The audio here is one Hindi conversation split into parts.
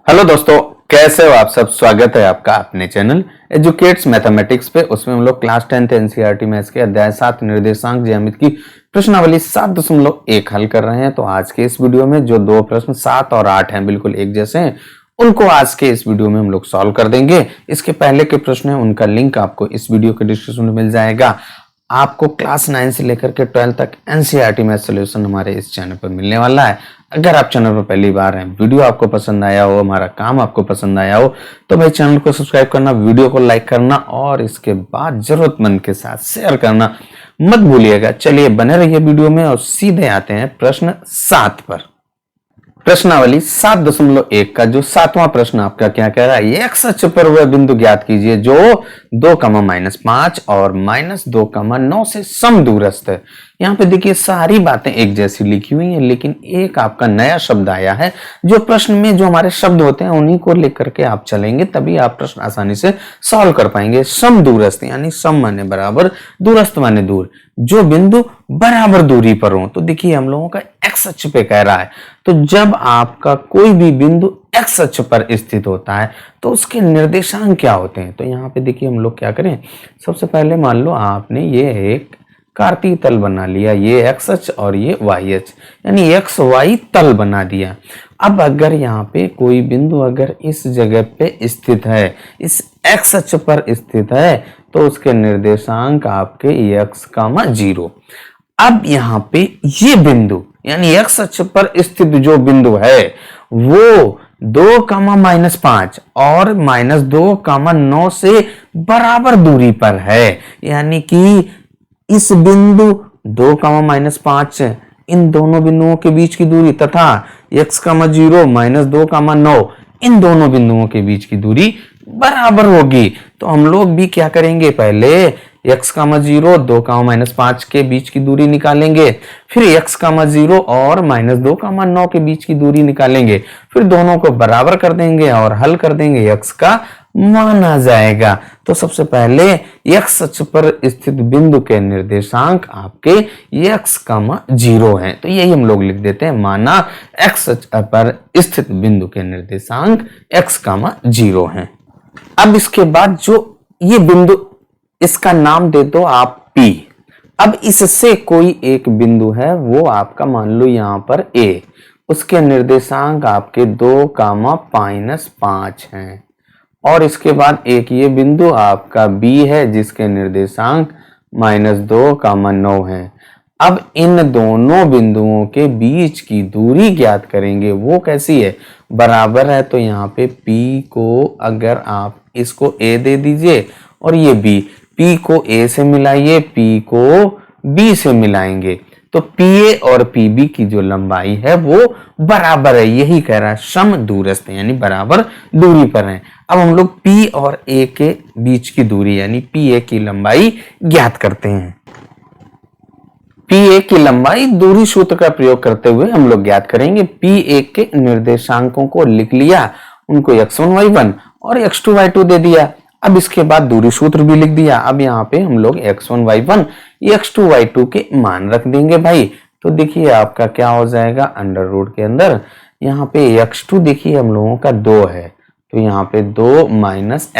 हेलो दोस्तों, कैसे हो आप सब। स्वागत है आपका अपने चैनल एजुकेट्स मैथमेटिक्स पे। उसमें हम लोग क्लास 10th एनसीईआरटी मैथ्स के अध्याय 7 निर्देशांक ज्यामिति की प्रश्नावली 7.1 हल कर रहे हैं। तो आज के इस वीडियो में जो दो प्रश्न 7 और 8 हैं बिल्कुल एक जैसे हैं, उनको आज के इस वीडियो में हम लोग सॉल्व कर देंगे। इसके पहले के प्रश्न है उनका लिंक आपको इस वीडियो के डिस्क्रिप्शन में मिल जाएगा। आपको क्लास 9 से लेकर के 12 तक एनसीईआरटी मैथ सॉल्यूशन हमारे इस चैनल पर मिलने वाला है। अगर आप चैनल पर पहली बार हैं, वीडियो आपको पसंद आया हो, हमारा काम आपको पसंद आया हो, तो भाई चैनल को सब्सक्राइब करना, वीडियो को लाइक करना और इसके बाद जरूरतमंद के साथ शेयर करना मत भूलिएगा। चलिए बने रहिए वीडियो में और सीधे आते हैं प्रश्न 7 पर। प्रश्नावली 7.1 का जो 7वां प्रश्न आपका क्या कह रहा है, ये एक्स अक्ष पर वह बिंदु ज्ञात कीजिए जो 2, और -2, से समदूरस्थ है। यहाँ पे देखिए सारी बातें एक जैसी लिखी हुई हैं, लेकिन एक आपका नया शब्द आया है। जो प्रश्न में जो हमारे शब्द होते हैं उन्हीं को लेकर के आप चलेंगे, तभी आप प्रश्न आसानी से सॉल्व कर पाएंगे। समदूरस्थ यानी सम माने बराबर, दूरस्थ माने दूर, जो बिंदु बराबर दूरी पर हो। तो देखिए हम लोगों का एक्स अक्ष पे कह रहा है, तो जब आपका कोई भी बिंदु एक्स अक्ष पर स्थित होता है तो उसके निर्देशांक क्या होते हैं। तो यहाँ पे देखिए हम लोग क्या करें, सबसे पहले मान लो आपने ये एक कार्तीय तल बना लिया, ये एक्स अक्ष और ये वाई अक्ष, यानी एक्स वाई तल बना दिया। अब अगर यहाँ पे कोई बिंदु अगर इस जगह पे स्थित है, इस एक्स अक्ष पर स्थित है, तो उसके निर्देशांक आपके x, 0। अब यहाँ पे ये बिंदु यानी एक्स अक्ष पर स्थित जो बिंदु है वो 2, -5 और -2, 9 से बराबर दूरी पर है। यानी कि इस बिंदु 2, -5 इन दोनों बिंदुओं के बीच की दूरी तथा x, 0, -2, 9 इन दोनों बिंदुओं के बीच की दूरी बराबर होगी। तो हम लोग भी क्या करेंगे, पहले x, 0, 2, -5 के बीच की दूरी निकालेंगे, फिर x, 0 और -2, 9 के बीच की दूरी निकालेंगे, फिर दोनों को बराबर कर देंगे और हल कर देंगे, x का मान आ जाएगा। तो सबसे पहले x अक्ष पर स्थित बिंदु के निर्देशांक आपके x, 0 हैं। तो यही हम लोग लिख देते हैं, माना x अक्ष पर स्थित बिंदु के निर्देशांक x, 0 हैं। अब इसके बाद जो ये बिंदु, इसका नाम दे दो आप P। अब इससे कोई एक बिंदु है, वो आपका मान लो यहां पर A, उसके निर्देशांक आपके 2, -5 हैं। और इसके बाद एक ये बिंदु आपका B है जिसके निर्देशांक -2, 9 है। अब इन दोनों बिंदुओं के बीच की दूरी ज्ञात करेंगे, वो कैसी है, बराबर है। तो यहाँ पे P को अगर आप इसको A दे दीजिए और ये B, P को A से मिलाइए, P को B से मिलाएंगे, तो PA और PB की जो लंबाई है वो बराबर है। यही कह रहा है सम दूरस्थ यानी बराबर दूरी पर है। अब हम लोग P और A के बीच की दूरी यानी PA की लंबाई ज्ञात करते हैं। PA की लंबाई दूरी सूत्र का प्रयोग करते हुए हम लोग ज्ञात करेंगे। PA के निर्देशांकों को लिख लिया, उनको x1, y1 और x2, y2 दे दिया। अब इसके बाद दूरी सूत्र भी लिख दिया। अब यहाँ पे हम लोग x1, y1, x2, y2 के मान रख देंगे भाई। तो देखिए आपका क्या हो जाएगा, अंडर रूट के अंदर यहाँ पे x2 देखिए हम लोगों का 2 है, तो यहाँ पे 2 -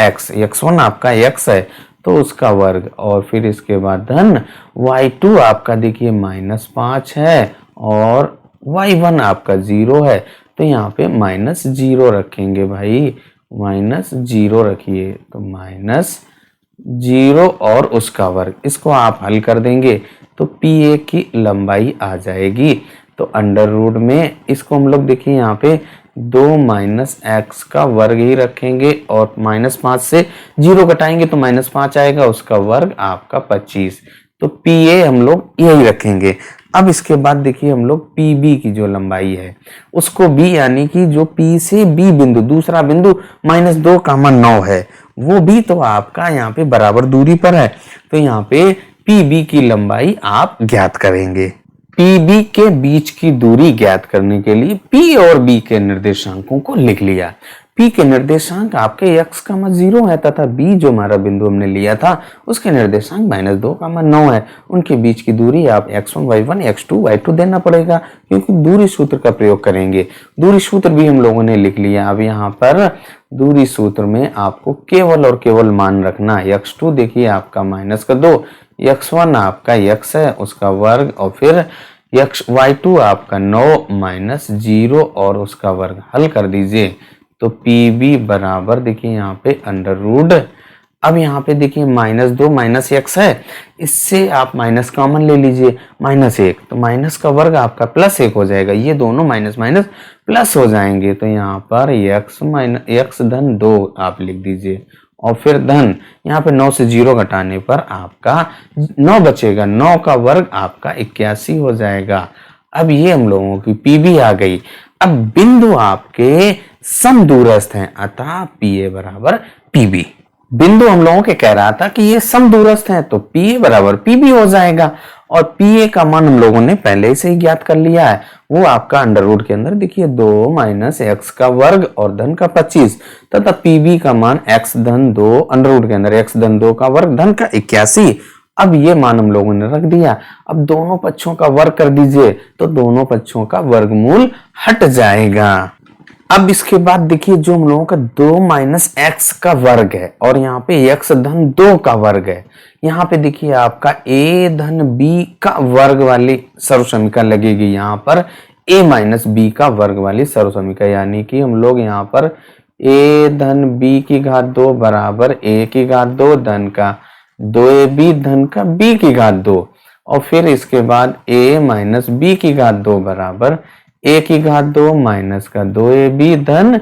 x, x1 आपका x है तो उसका वर्ग, और फिर इसके बाद धन y2 आपका देखिए -5 है और y1 आपका 0 है, तो यहाँ पे -0 रखेंगे भाई, -0 रखिए, तो -0 और उसका वर्ग, इसको आप हल कर देंगे तो PA की लंबाई आ जाएगी। तो अंडर रूट में इसको हम लोग देखिए यहाँ पे 2 - x का वर्ग ही रखेंगे और -5 से 0 घटाएंगे तो -5 आएगा, उसका वर्ग आपका 25। तो PA हम लोग यही रखेंगे। अब इसके बाद देखिए हम लोग PB की जो लंबाई है उसको B यानी कि जो P से B बिंदु, दूसरा बिंदु -2, 9 है, वो भी तो आपका यहाँ पे बराबर दूरी पर है। तो यहाँ पे PB की लंबाई आप ज्ञात करेंगे। PB के बीच की दूरी ज्ञात करने के लिए P और B के निर्देशांकों को लिख लिया। P के निर्देशांक आपके x, 0 है तथा B जो हमारा बिंदु हमने लिया था उसके निर्देशांक -2, 9 है। उनके बीच की दूरी आप x1, y1, x2, y2 देना पड़ेगा क्योंकि दूरी सूत्र का प्रयोग करेंगे। दूरी सूत्र भी हम लोगों ने लिख लिया। अब यहाँ पर दूरी सूत्र में आपको केवल और केवल मान रखना। x2 देखिए आपका -2, x1 आपका x है उसका वर्ग और फिर y2 आपका 9 - 0 और उसका वर्ग। हल कर दीजिए तो PB बराबर देखिए यहाँ पे अंडर रूट। अब यहाँ पे देखिए -2 - x है, इससे आप माइनस कॉमन ले लीजिए, -1 तो माइनस का वर्ग आपका +1 हो जाएगा। ये दोनों माइनस माइनस प्लस हो जाएंगे तो यहाँ पर x धन 2 आप लिख दीजिए और फिर धन यहाँ पे 9 से 0 घटाने पर आपका 9 बचेगा। 9 का वर्ग आपका 81 हो जाएगा। अब ये हम लोगों की PB आ गई। अब बिंदु आपके समदूरस्थ हैं अतः PA बराबर PB। बिंदु हम लोगों के कह रहा था कि ये समदूरस्थ हैं तो PA बराबर PB हो जाएगा और PA का मान हम लोगों ने पहले से ही ज्ञात कर लिया है। वो आपका अंडर रूट के अंदर देखिए 2 - x का वर्ग और धन का 25 तथा PB का मान x धन 2 अंडर रूट के अंदर x धन 2 का वर्ग धन का 81। अब ये मान हम लोगों ने रख दिया। अब दोनों पक्षों का वर्ग कर दीजिए तो दोनों पक्षों का वर्गमूल हट जाएगा। अब इसके बाद देखिए जो हम लोगों का 2 - x का वर्ग है और यहाँ पे x धन 2 का वर्ग है। यहाँ पे देखिए आपका a धन b का वर्ग वाली सर्वसमीकरण लगेगी। यहाँ पर a - b का वर्ग वाली सर्वसमीकरण, यानी कि हम लोग यहाँ पर a धन b की घात 2 बराबर a की घात 2 धन का 2ab धन का b की घात 2 और फिर इसके बाद a - b की घात 2 बराबर a की घात 2 माइनस का 2ab धन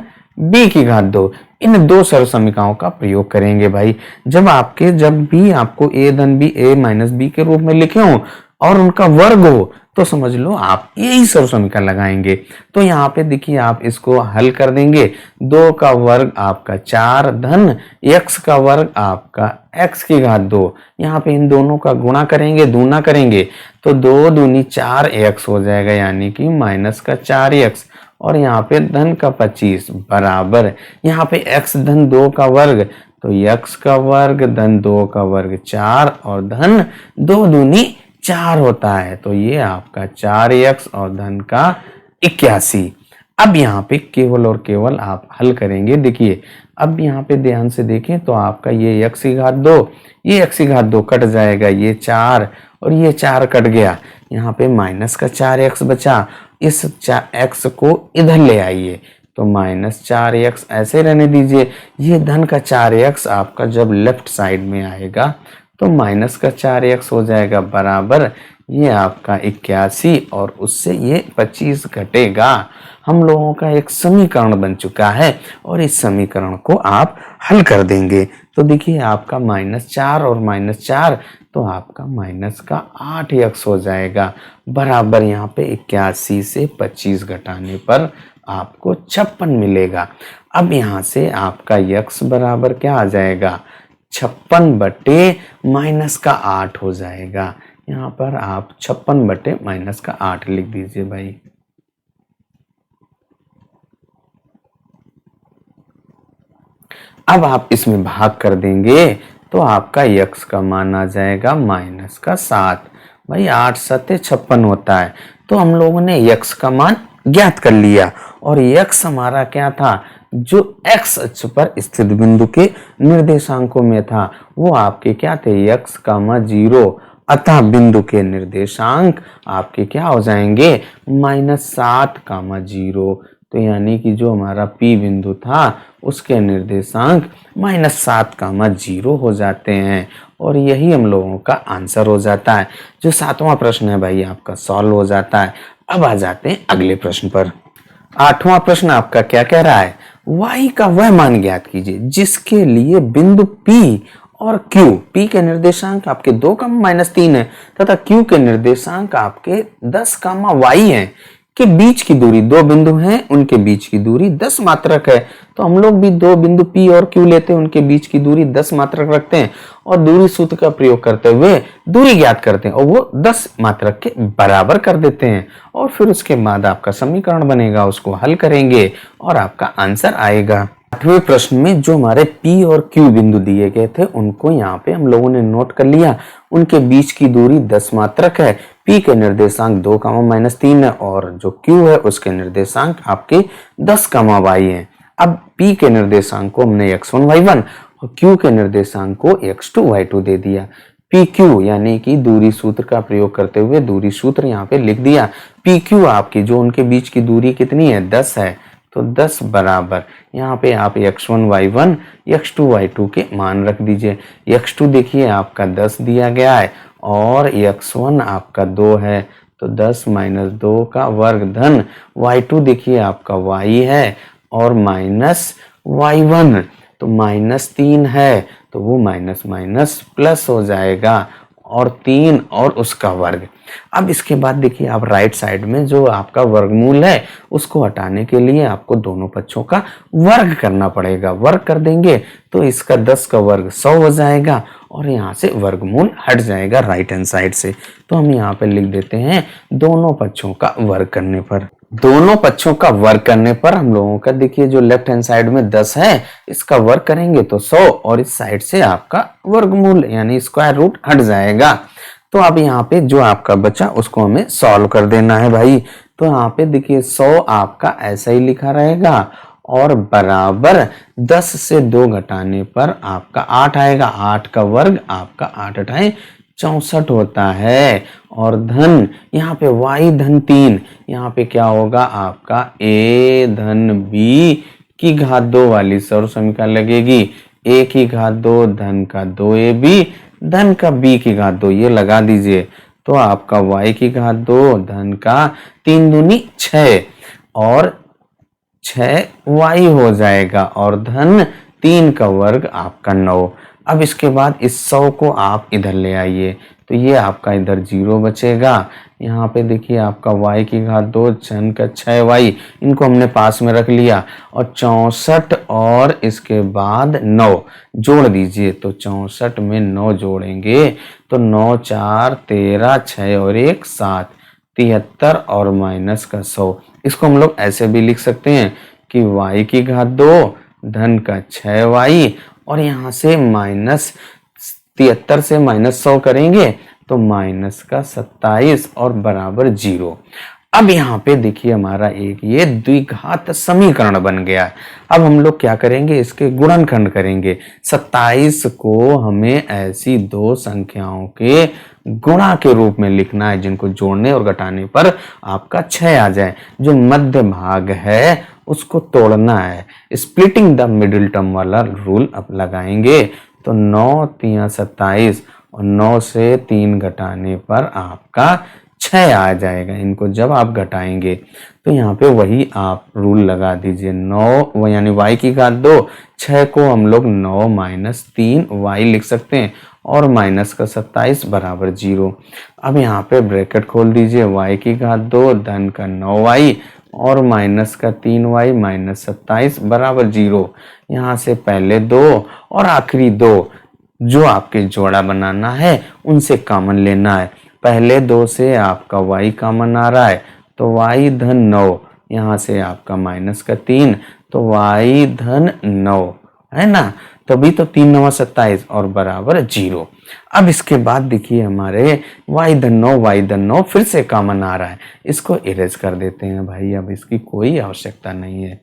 b की घात 2। इन दो सर्वसमीकरणों का प्रयोग करेंगे भाई। जब भी आपको a धन b a माइनस b के रूप में लिखे हो और उनका वर्ग हो तो समझ लो आप यही सर्वसमीकरण लगाएंगे। तो यहाँ पे देखिए आप इसको हल कर देंगे। 2 का वर्ग आपका 4 धन x का वर्ग आपका x की घात 2। यहाँ पे इन दोनों का गुणा करेंगे, दूना करेंगे तो 2 दूनी 4x हो जाएगा, यानी कि माइनस का 4x और यहाँ पे धन का 25 बराबर यहाँ पे x धन 2 का वर्ग तो x का वर्ग धन 2 का वर्ग 4 और धन 2 दूनी 4 होता है तो ये आपका 4x और धन का 81। अब यहाँ पे केवल और केवल आप हल करेंगे। देखिए अब यहाँ पे ध्यान से देखें तो आपका ये x की घात 2 ये x की घात 2 कट जाएगा, ये 4 और ये 4 कट गया, यहाँ पे माइनस का 4x बचा। इस x को इधर ले आइए तो -4x ऐसे रहने दीजिए। ये धन का 4x आपका जब लेफ्ट साइड में आएगा तो माइनस का 4x हो जाएगा बराबर ये आपका 81 और उससे ये 25 घटेगा। हम लोगों का एक समीकरण बन चुका है और इस समीकरण को आप हल कर देंगे तो देखिए आपका -4 और -4 तो आपका माइनस का 8x हो जाएगा बराबर यहाँ पे 81 से 25 घटाने पर आपको 56 मिलेगा। अब यहाँ से आपका x बराबर क्या आ जाएगा 56 बटे माइनस का 8 हो जाएगा। यहाँ पर आप 56 बटे माइनस का 8 लिख दीजिए भाई। अब आप इसमें भाग कर देंगे तो आपका x का मान आ जाएगा माइनस का 7। भाई 8 सत्ते 56 होता है तो हम लोगों ने x का मान ज्ञात कर लिया और x हमारा क्या था जो x अक्ष पर स्थित बिंदु के निर्देशांकों में था वो आपके क्या थे x, 0 अतः बिंदु के निर्देशांक आपके क्या हो जाएंगे -7, 0। तो यानी कि जो हमारा P बिंदु था उसके निर्देशांक -7, 0 हो जाते हैं और यही हम लोगों का आंसर हो जाता है। जो 7वां प्रश्न है भाई आपका सॉल्व हो जाता है। अब आ जाते हैं अगले प्रश्न पर। 8वां प्रश्न आपका क्या कह रहा है y का वह मान ज्ञात कीजिए जिसके लिए बिंदु P और Q, P के निर्देशांक आपके 2, -3 है तथा Q के निर्देशांक आपके 10, y है के बीच की दूरी, दो बिंदु हैं उनके बीच की दूरी 10 मात्रक है। तो हम लोग भी दो बिंदु P और Q लेते हैं, उनके बीच की दूरी 10 मात्रक रखते हैं और दूरी सूत्र का प्रयोग करते हुए दूरी ज्ञात करते हैं और वो 10 मात्रक के बराबर कर देते हैं और फिर उसके बाद आपका समीकरण बनेगा, उसको हल करेंगे और आपका आंसर आएगा। आठवें प्रश्न में जो हमारे P और Q बिंदु दिए गए थे उनको यहाँ पे हम लोगों ने नोट कर लिया। उनके बीच की दूरी 10 मात्रक है। P के निर्देशांक 2, -3 है और जो Q है उसके निर्देशांक आपके 10, y है। अब P के निर्देशांक को हमने x1, y1 और Q के निर्देशांक को x2, y2 दे दिया। PQ यानी कि दूरी सूत्र का प्रयोग करते हुए दूरी सूत्र यहाँ पे लिख दिया। PQ आपकी जो उनके बीच की दूरी कितनी है, 10 है, तो 10 बराबर यहाँ पे आप x1, y1, x2, y2 के मान रख दीजिए। x2 देखिए आपका 10 दिया गया है और x1 आपका 2 है, तो 10 - 2 का वर्ग धन y2 देखिए आपका y है और माइनस y1 तो -3 है, तो वो माइनस माइनस प्लस हो जाएगा और 3 और उसका वर्ग। अब इसके बाद देखिए आप राइट साइड में जो आपका वर्गमूल है उसको हटाने के लिए आपको दोनों पक्षों का वर्ग करना पड़ेगा। वर्ग कर देंगे तो इसका 10 का वर्ग 100 हो जाएगा और यहाँ से वर्गमूल हट जाएगा राइट हैंड साइड से। तो हम यहाँ पे लिख देते हैं दोनों पक्षों का वर्ग करने पर। दोनों पक्षों का वर्ग करने पर हम लोगों का देखिए जो लेफ्ट हैंड साइड में 10 है इसका वर्ग करेंगे तो 100 और इस साइड से आपका वर्गमूल यानी स्क्वायर रूट हट जाएगा। तो अब यहाँ पे जो आपका बचा उसको हमें सॉल्व कर देना है भाई। तो यहाँ पे देखिए 100 आपका ऐसा ही लिखा रहेगा और बराबर 10 से 2 घटाने पर आपका 8 आएगा। 8 का वर्ग आपका 8 × 64 होता है और धन यहाँ पे y धन 3 यहाँ पे क्या होगा आपका a धन b की घात 2 वाली सर्व समीकरण लगेगी। a की घात 2 धन का 2ab धन का b की घात 2 ये लगा दीजिए। तो आपका y की घात 2 धन का 3 दूनी 6 और 6y हो जाएगा और धन 3 का वर्ग आपका 9। अब इसके बाद इस 100 को आप इधर ले आइए तो ये आपका इधर 0 बचेगा। यहाँ पे देखिए आपका y की घात 2 धन का 6y इनको हमने पास में रख लिया और 64 और इसके बाद 9 जोड़ दीजिए। तो 64 में 9 जोड़ेंगे तो 9 4 13 6 और 1 7 73 और माइनस का 100। इसको हम लोग ऐसे भी लिख सकते हैं कि y की घात 2 धन का 6y और यहाँ से -73 से -100 करेंगे तो माइनस का 27 और बराबर 0। अब यहाँ पे देखिए हमारा एक ये द्विघात समीकरण बन गया। अब हम लोग क्या करेंगे, इसके गुणनखंड करेंगे। 27 को हमें ऐसी दो संख्याओं के गुणा के रूप में लिखना है जिनको जोड़ने और घटाने पर आपका 6 आ जाए। जो मध्य भाग है उसको तोड़ना है। स्प्लिटिंग द मिडिल टर्म वाला रूल अब लगाएंगे तो 9 3 27 और 9 से 3 घटाने पर आपका 6 आ जाएगा। इनको जब आप घटाएंगे तो यहाँ पे वही आप रूल लगा दीजिए। 9 यानी y की घात 2, 6 को हम लोग 9 - 3y लिख सकते हैं और माइनस का 27 बराबर 0। अब यहाँ पे ब्रैकेट खोल दीजिए। y की घात 2 धन का 9y और माइनस का 3y माइनस 27 बराबर 0। यहाँ से पहले 2 और आखिरी 2 जो आपके जोड़ा बनाना है उनसे कॉमन लेना है। पहले 2 से आपका y कॉमन आ रहा है तो y धन 9, यहाँ से आपका माइनस का 3 तो y धन 9 है ना। तभी तो 3 9 27 और बराबर 0। अब इसके बाद देखिए हमारे y धन 9 फिर से कॉमन आ रहा है। इसको इरेज कर देते हैं भाई, अब इसकी कोई आवश्यकता नहीं है।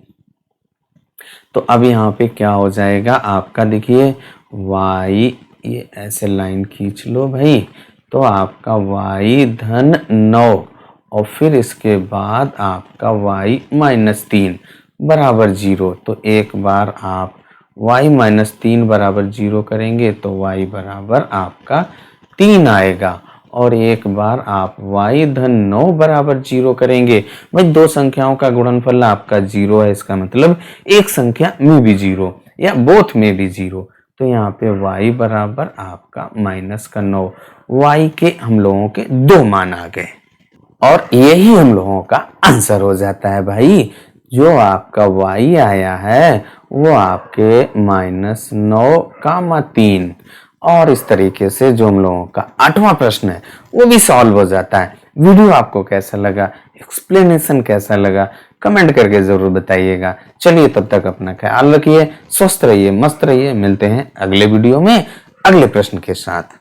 तो अब यहाँ पे क्या हो जाएगा आपका, देखिए y, ये ऐसे लाइन खींच लो भाई, तो आपका y धन 9 और फिर इसके बाद आपका y -3 बराबर 0। तो एक बार आप y -3 बराबर 0 करेंगे तो y बराबर आपका 3 आएगा और एक बार आप y धन 9 बराबर 0 करेंगे। भाई दो संख्याओं का गुणनफल आपका 0 है, इसका मतलब एक संख्या में भी 0 या बोथ में भी 0। तो यहाँ पे y बराबर आपका माइनस का 9, y के हम लोगों के 2 मान आ गए और यही हम लोगों का आंसर हो जाता है भाई। जो आपका y आया है वो आपके -9,3 और इस तरीके से जो हम लोगों का 8वां प्रश्न है वो भी सॉल्व हो जाता है। वीडियो आपको कैसा लगा, एक्सप्लेनेशन कैसा लगा, कमेंट करके जरूर बताइएगा। चलिए तब तक अपना ख्याल रखिए, स्वस्थ रहिए, मस्त रहिए। मिलते हैं अगले वीडियो में अगले प्रश्न के साथ।